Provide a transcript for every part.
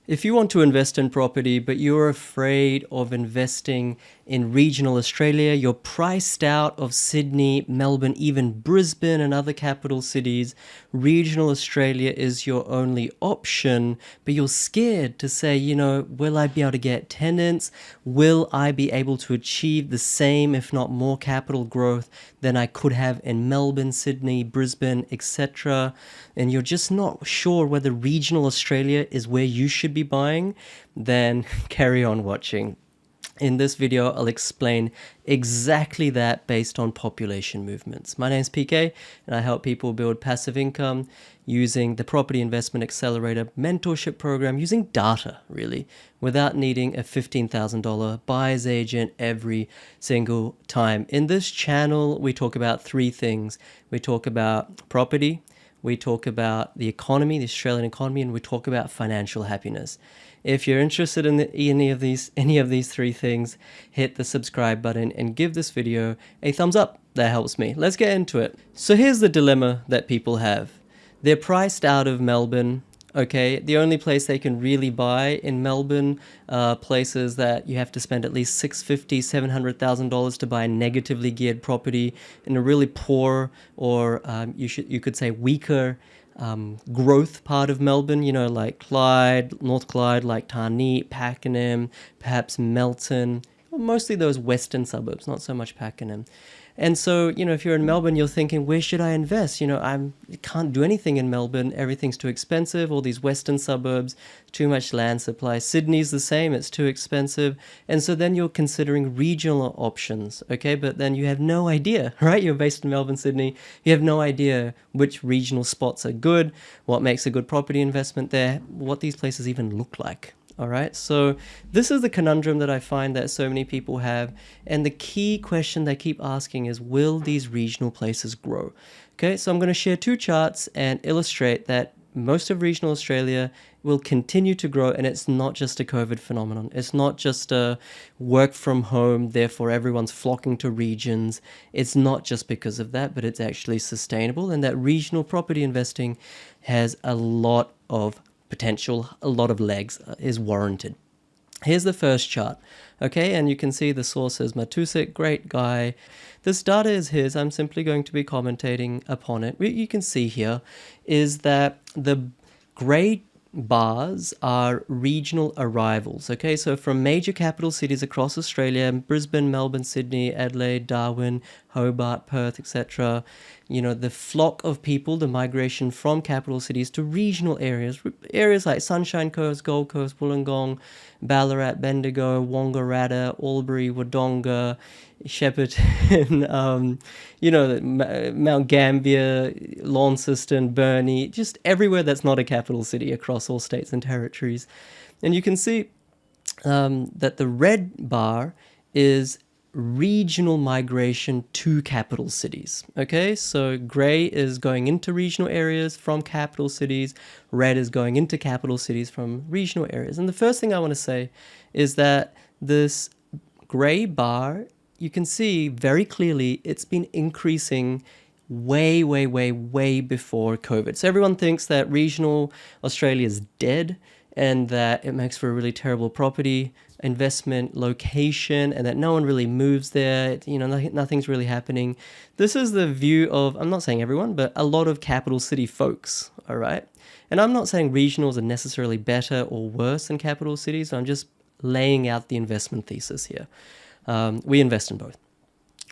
If you want to invest in property, but you're afraid of investing in regional Australia, you're priced out of Sydney, Melbourne, even Brisbane and other capital cities, regional Australia is your only option, but you're scared to say, will I be able to get tenants? Will I be able to achieve the same, if not more, capital growth than I could have in Melbourne, Sydney, Brisbane, etc.? And you're just not sure whether regional Australia is where you should be buying, then carry on watching. In this video, I'll explain exactly that based on population movements. My name is PK, and I help people build passive income using the Property Investment Accelerator mentorship program, using data, really, without needing a $15,000 buyer's agent every single time. In this channel, we talk about three things. We talk about property, we talk about the economy, the Australian economy, and we talk about financial happiness. If you're interested in any of these three things, hit the subscribe button and give this video a thumbs up. That helps me. Let's get into it. So here's the dilemma that people have. They're priced out of Melbourne. Okay, the only place they can really buy in Melbourne, places that you have to spend at least $650,000, $700,000 to buy a negatively geared property in a really poor, or you could say weaker growth part of Melbourne, like Clyde, North Clyde, like Tarneit, Pakenham, perhaps Melton, mostly those western suburbs, not so much Pakenham. And so, if you're in Melbourne, you're thinking, where should I invest? I can't do anything in Melbourne. Everything's too expensive. All these western suburbs, too much land supply. Sydney's the same. It's too expensive. And so then you're considering regional options, okay? But then you have no idea, right? You're based in Melbourne, Sydney. You have no idea which regional spots are good, what makes a good property investment there, what these places even look like. All right, so this is the conundrum that I find that so many people have. And the key question they keep asking is, will these regional places grow? Okay, so I'm going to share two charts and illustrate that most of regional Australia will continue to grow, and it's not just a COVID phenomenon. It's not just a work from home, therefore everyone's flocking to regions. It's not just because of that, but it's actually sustainable, and that regional property investing has a lot of potential, a lot of legs, is warranted. Here's the first chart, okay, and you can see the source is Matusik, great guy. This data is his. I'm simply going to be commentating upon it. What you can see here is that the gray bars are regional arrivals, okay, so from major capital cities across Australia, Brisbane, Melbourne, Sydney, Adelaide, Darwin, Hobart, Perth, etc., the flock of people, the migration from capital cities to regional areas like Sunshine Coast, Gold Coast, Wollongong, Ballarat, Bendigo, Wangaratta, Albury, Wodonga, Shepparton, Mount Gambier, Launceston, Burnie, just everywhere that's not a capital city across all states and territories. And you can see that the red bar is regional migration to capital cities. Okay, so gray is going into regional areas from capital cities, red is going into capital cities from regional areas. And the first thing I want to say is that this gray bar, you can see very clearly it's been increasing way before COVID. So everyone thinks that regional Australia is dead and that it makes for a really terrible property investment location and that no one really moves there, nothing's really happening. This is the view of, I'm not saying everyone, but a lot of capital city folks, all right? And I'm not saying regionals are necessarily better or worse than capital cities. I'm just laying out the investment thesis here. We invest in both.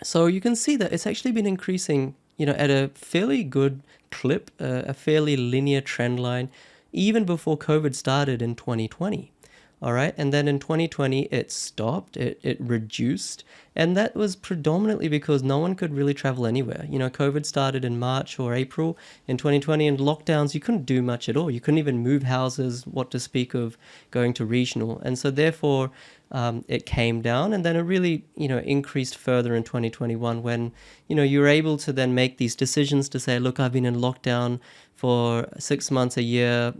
So you can see that it's actually been increasing, at a fairly good clip, a fairly linear trend line, even before COVID started in 2020. All right. And then in 2020, it stopped, it reduced. And that was predominantly because no one could really travel anywhere. COVID started in March or April in 2020, and lockdowns, you couldn't do much at all. You couldn't even move houses, what to speak of going to regional. And so therefore, it came down, and then it really, increased further in 2021 when, you were able to then make these decisions to say, look, I've been in lockdown for 6 months, a year,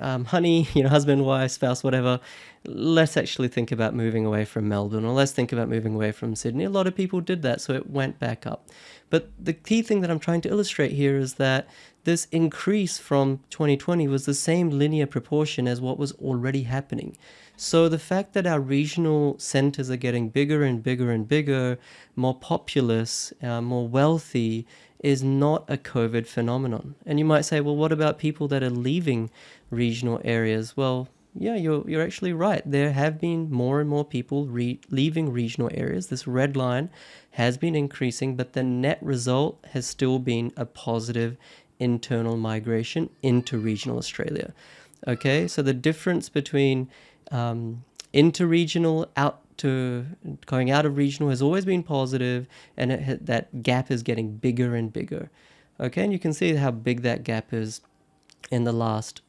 honey, husband, wife, spouse, whatever, let's actually think about moving away from Melbourne, or let's think about moving away from from Sydney. A lot of people did that, so it went back up. But the key thing that I'm trying to illustrate here is that this increase from 2020 was the same linear proportion as what was already happening. So the fact that our regional centers are getting bigger and bigger and bigger, more populous, more wealthy, is not a COVID phenomenon. And you might say, well, what about people that are leaving regional areas? Well, yeah, you're actually right. There have been more and more people leaving regional areas. This red line has been increasing, but the net result has still been a positive internal migration into regional Australia. Okay, so the difference between interregional going out of regional has always been positive, and that gap is getting bigger and bigger. Okay, and you can see how big that gap is in the last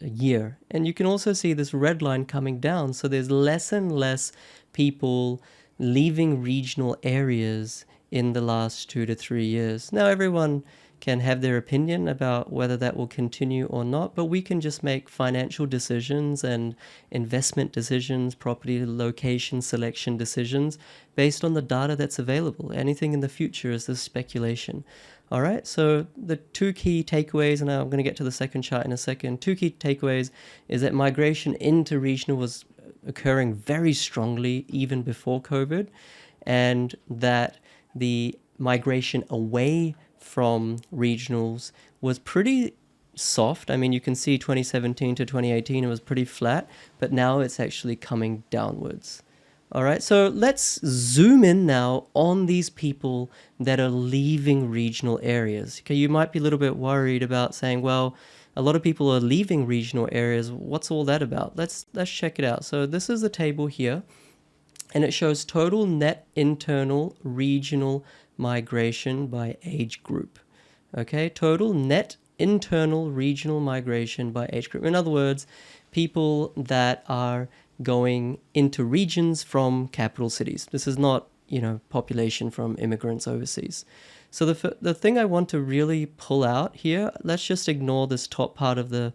year. And you can also see this red line coming down. So there's less and less people leaving regional areas in the last 2 to 3 years. Now, everyone can have their opinion about whether that will continue or not, but we can just make financial decisions and investment decisions, property location selection decisions based on the data that's available. Anything in the future is this speculation. All right, so the two key takeaways, and I'm going to get to the second chart in a second. Two key takeaways is that migration into regional was occurring very strongly even before COVID, and that the migration away from regionals was pretty soft. I mean, you can see 2017 to 2018, it was pretty flat, but now it's actually coming downwards. All right, so let's zoom in now on these people that are leaving regional areas. Okay, you might be a little bit worried about saying, well, a lot of people are leaving regional areas. What's all that about? Let's check it out. So this is the table here, and it shows total net internal regional migration by age group. Okay, total net internal regional migration by age group. In other words, people that are going into regions from capital cities. This is not, population from immigrants overseas. So the thing I want to really pull out here, let's just ignore this top part of the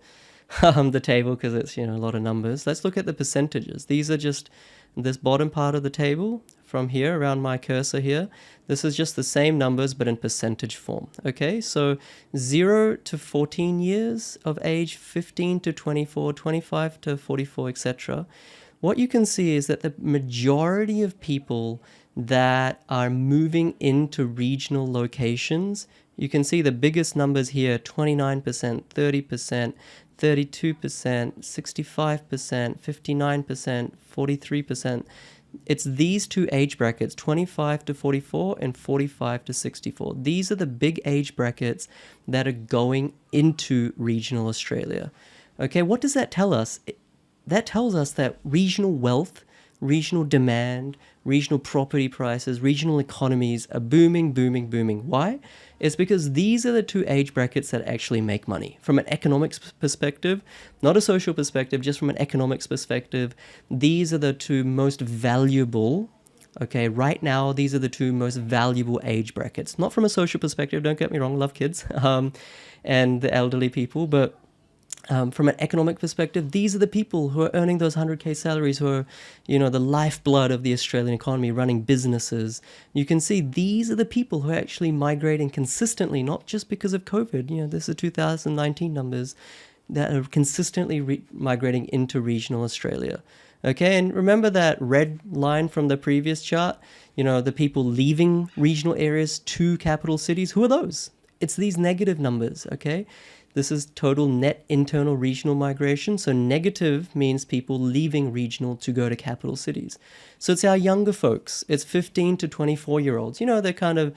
table because it's a lot of numbers. Let's look at the percentages. These are just this bottom part of the table from here around my cursor here. This is just the same numbers but in percentage form. Okay, so 0 to 14 years of age, 15 to 24, 25 to 44, etc. What you can see is that the majority of people that are moving into regional locations, you can see the biggest numbers here, 29%, 30%, 32%, 65%, 59%, 43%. It's these two age brackets, 25 to 44 and 45 to 64. These are the big age brackets that are going into regional Australia. Okay, what does that tell us? That tells us that regional wealth, regional demand, regional property prices, regional economies are booming, booming, booming. Why? It's because these are the two age brackets that actually make money. From an economics perspective, not a social perspective, just from an economics perspective, these are the two most valuable, okay, right now, these are the two most valuable age brackets. Not from a social perspective, don't get me wrong, love kids and the elderly people, but from an economic perspective, these are the people who are earning those 100K salaries, who are, the lifeblood of the Australian economy, running businesses. You can see these are the people who are actually migrating consistently, not just because of COVID. This is 2019 numbers that are consistently migrating into regional Australia. Okay, and remember that red line from the previous chart? The people leaving regional areas to capital cities. Who are those? It's these negative numbers, okay? This is total net internal regional migration. So negative means people leaving regional to go to capital cities. So it's our younger folks. It's 15 to 24-year-olds. They're kind of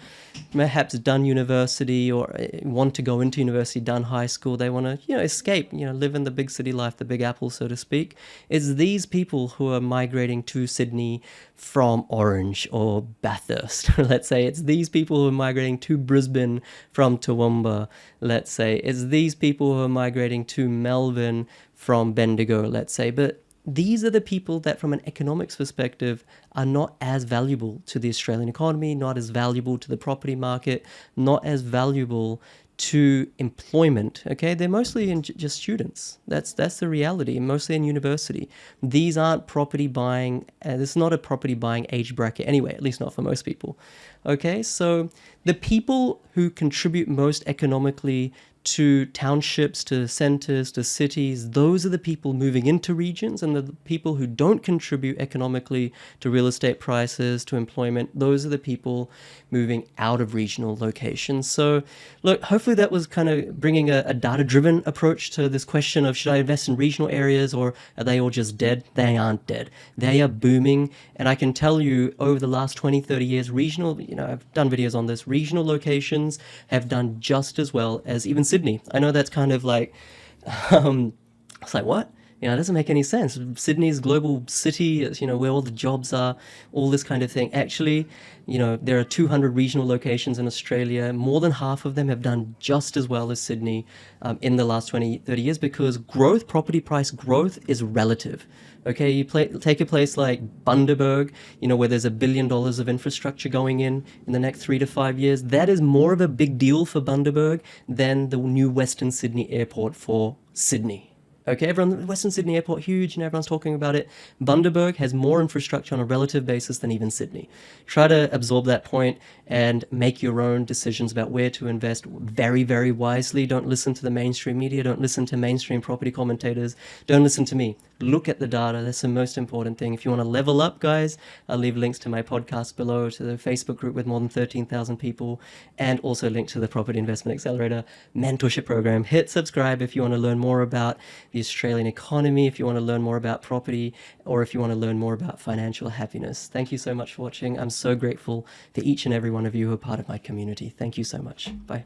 perhaps done university or want to go into university, done high school. They want to, escape, live in the big city life, the big apple, so to speak. It's these people who are migrating to Sydney from Orange or Bathurst. Let's say it's these people who are migrating to Brisbane from Toowoomba. Let's say it's these people who are migrating to Melbourne from Bendigo, let's say. But these are the people that from an economics perspective are not as valuable to the Australian economy, not as valuable to the property market, not as valuable to employment, okay, they're mostly just students. That's the reality, mostly in university. These aren't property buying, this is not a property buying age bracket anyway, at least not for most people. Okay, so the people who contribute most economically to townships, to centers, to cities, those are the people moving into regions, and the people who don't contribute economically to real estate prices, to employment, those are the people moving out of regional locations. So look, hopefully that was kind of bringing a data-driven approach to this question of should I invest in regional areas or are they all just dead? They aren't dead. They are booming. And I can tell you over the last 20, 30 years, regional, I've done videos on this, regional locations have done just as well as even Sydney. I know that's kind of like, it's like, what? It doesn't make any sense. Sydney's global city, it's, where all the jobs are, all this kind of thing. Actually, there are 200 regional locations in Australia. More than half of them have done just as well as Sydney in the last 20, 30 years because growth, property price growth is relative. Okay, you take a place like Bundaberg, where there's $1 billion of infrastructure going in the next 3 to 5 years. That is more of a big deal for Bundaberg than the new Western Sydney airport for Sydney. Okay, Western Sydney Airport, huge, and everyone's talking about it. Bundaberg has more infrastructure on a relative basis than even Sydney. Try to absorb that point and make your own decisions about where to invest very, very wisely. Don't listen to the mainstream media. Don't listen to mainstream property commentators. Don't listen to me. Look at the data. That's the most important thing. If you want to level up, guys, I'll leave links to my podcast below, to the Facebook group with more than 13,000 people, and also link to the Property Investment Accelerator mentorship program. Hit subscribe if you want to learn more about the Australian economy, if you want to learn more about property, or if you want to learn more about financial happiness. Thank you so much for watching. I'm so grateful for each and every one of you who are part of my community. Thank you so much. Bye.